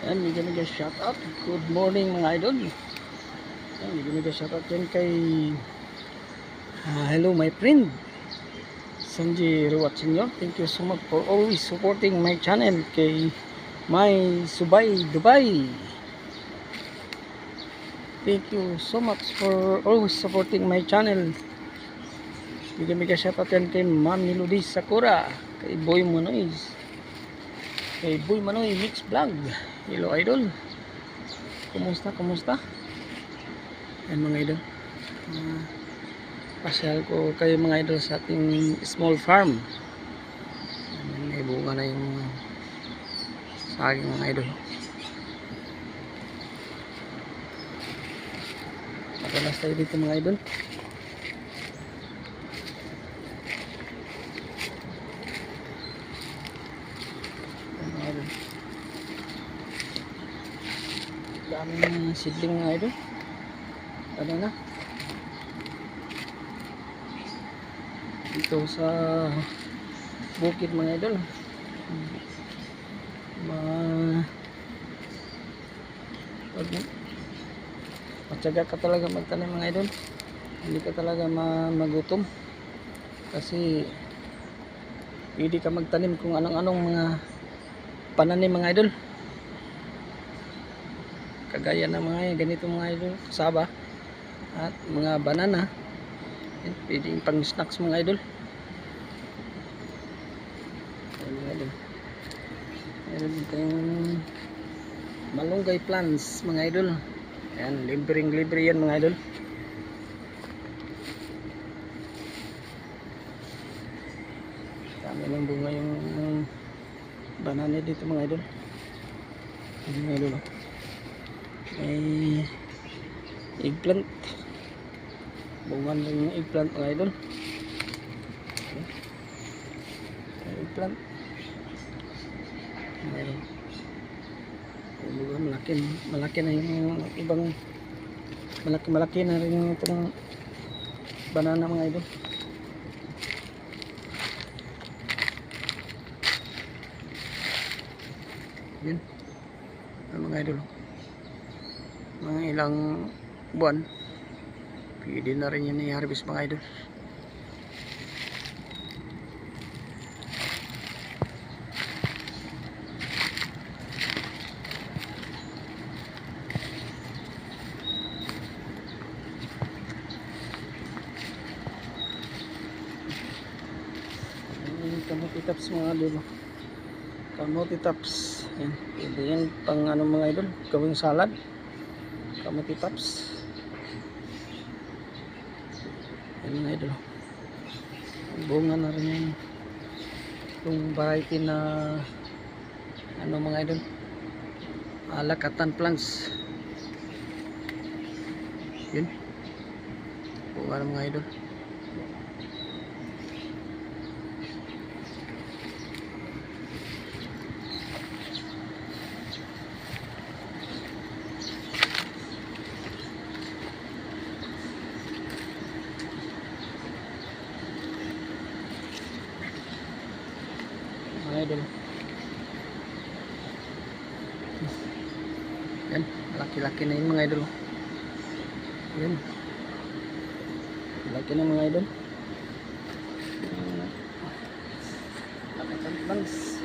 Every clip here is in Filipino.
Yan, medyo shout out. Good morning mga idol. Yan, medyo shout out yan kay hello my friend Sanji Ruwat Senior. Thank you so much for always supporting my channel kay my Subay Dubai. Thank you so much for always supporting my channel. Medyo shout out yan kay Ma'am Melody Sakura, kay Boy Manoy, kay Boy Manoy Mix Vlog. Hello idol, kumusta yan mga idol. Pasyal ko kayo mga idol sa ating small farm. May bunga na yung saging mga idol. Patalas tayo dito mga idol. Daming seedling mga idol. Ano na dito sa bukid mga idol. Matyaga ka talaga magtanim mga idol. Hindi ka talaga magutom kasi pwede ka magtanim kung anong mga pananim mga idol, kagaya ng mga ganito mga idol, kasaba at mga banana. Pwede yung pang snacks mga idol. Meron din tayong malunggay plants mga idol. Ayan, libre yan mga idol. Dami lang bunga yung banana dito mga idol. Ayan mga idol, may eggplant, bungan lang yung eggplant mga idol. Eggplant meron. Malaki na yung ibang malaki na rin itong banana mga idol. Yan mga idol, mga ilang buwan pwede na rin yan i-harvest mga idol. Kamote tops mga idol, kamote tops. Yan, pwede yan pang ano mga idol, gawing salad. Kamote tops yan mga idol. Bunga na rin yan yung variety na ano mga idol, lakatan plants. Yun, bunga na mga idol. Mga idol, yan, laki-laki na yun mga idol. Yan, laki na mga idol. Lakatan plants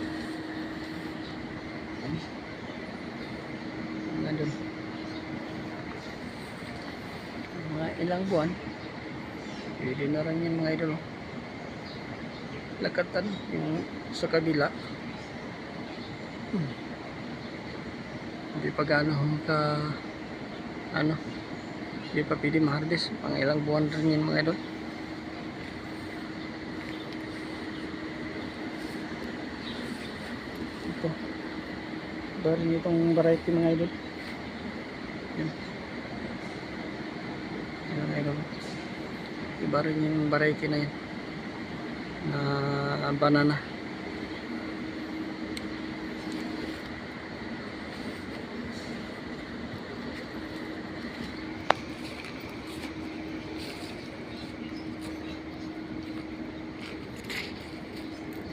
mga idol, mga ilang buwan pwede na rin yan mga idol. Lakatan yung sa kabila, hindi pa gaano ka ano, hindi pa pwede ma-harvest. Pang ilang buwan rin yun mga idol. Ito ba rin itong variety mga idol. Yan, yan mga idol, iba rin yung variety na yan na banana.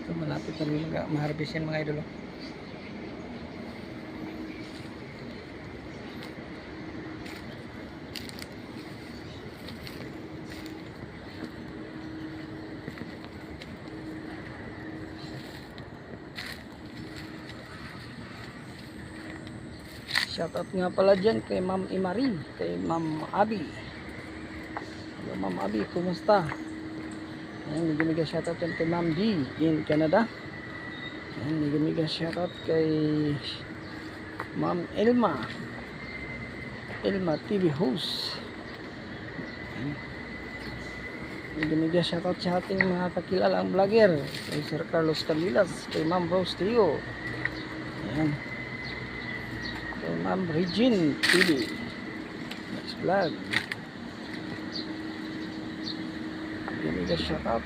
Ito malapit na rin ma-harvest yan mga idol. Shoutout nga pala dyan kay Ma'am Imari, kay Ma'am Abi. Hello Ma'am Abi, kumusta? Ayan, mega shoutout dyan kay Ma'am D in Canada. Ayan, mega shoutout kay Ma'am Elma TV host. Mega shoutout sa ating mga kakilalang vlogger, kay Sir Carlos Camilas, kay Ma'am Rose Tio. Ayan. Kay Ma'am Regine TV. Next vlog. Mega shoutout.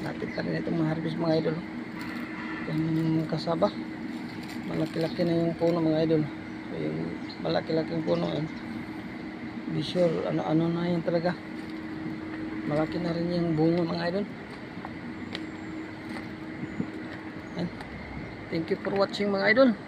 Nakita rin itong mga harvest mga idol. Yung kasaba. Malaki-laki na yung puno mga idol. So, yung malaki-laking puno yun. Be sure ano na yan talaga. Malaki na rin yung bunga mga idol. Thank you for watching mga idol.